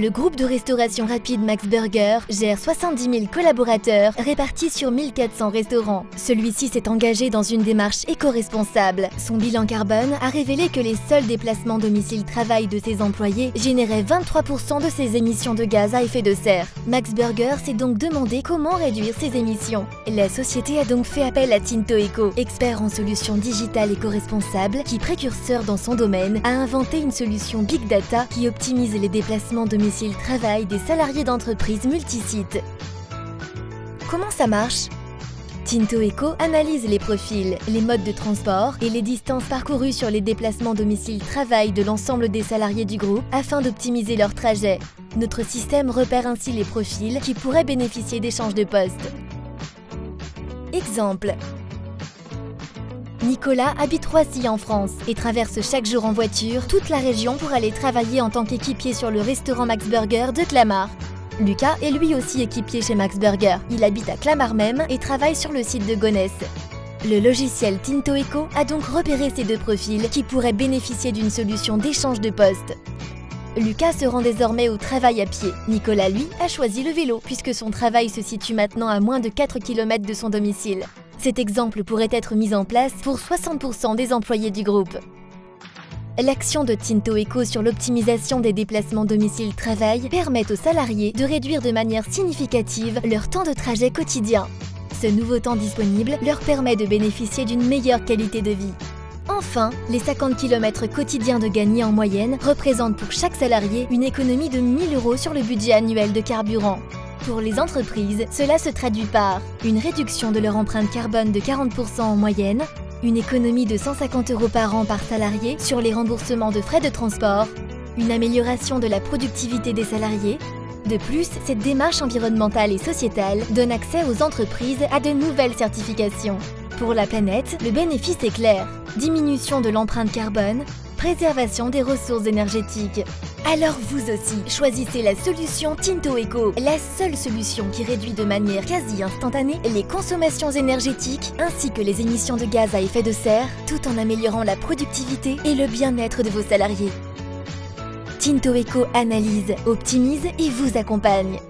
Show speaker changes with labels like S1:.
S1: Le groupe de restauration rapide Max Burger gère 70 000 collaborateurs répartis sur 1400 restaurants. Celui-ci s'est engagé dans une démarche éco-responsable. Son bilan carbone a révélé que les seuls déplacements domicile-travail de ses employés généraient 23% de ses émissions de gaz à effet de serre. Max Burger s'est donc demandé comment réduire ses émissions. La société a donc fait appel à Tinto Eco, expert en solutions digitales éco-responsables qui, précurseur dans son domaine, a inventé une solution Big Data qui optimise les déplacements domicile-travail des salariés d'entreprises multisites. Comment ça marche ? Tinto Eco analyse les profils, les modes de transport et les distances parcourues sur les déplacements domicile-travail de l'ensemble des salariés du groupe afin d'optimiser leur trajet. Notre système repère ainsi les profils qui pourraient bénéficier d'échanges de poste. Exemple. Nicolas habite Roissy en France et traverse chaque jour en voiture toute la région pour aller travailler en tant qu'équipier sur le restaurant Max Burger de Clamart. Lucas est lui aussi équipier chez Max Burger. Il habite à Clamart même et travaille sur le site de Gonesse. Le logiciel Tinto Eco a donc repéré ces deux profils qui pourraient bénéficier d'une solution d'échange de poste. Lucas se rend désormais au travail à pied. Nicolas, lui, a choisi le vélo puisque son travail se situe maintenant à moins de 4 km de son domicile. Cet exemple pourrait être mis en place pour 60% des employés du groupe. L'action de Tinto Eco sur l'optimisation des déplacements domicile-travail permet aux salariés de réduire de manière significative leur temps de trajet quotidien. Ce nouveau temps disponible leur permet de bénéficier d'une meilleure qualité de vie. Enfin, les 50 km quotidiens de gagné en moyenne représentent pour chaque salarié une économie de 1 000 € sur le budget annuel de carburant. Pour les entreprises, cela se traduit par une réduction de leur empreinte carbone de 40% en moyenne, une économie de 150 € par an par salarié sur les remboursements de frais de transport, une amélioration de la productivité des salariés. De plus, cette démarche environnementale et sociétale donne accès aux entreprises à de nouvelles certifications. Pour la planète, le bénéfice est clair. Diminution de l'empreinte carbone, préservation des ressources énergétiques. Alors vous aussi, choisissez la solution Tinto Eco, la seule solution qui réduit de manière quasi instantanée les consommations énergétiques ainsi que les émissions de gaz à effet de serre, tout en améliorant la productivité et le bien-être de vos salariés. Tinto Eco analyse, optimise et vous accompagne.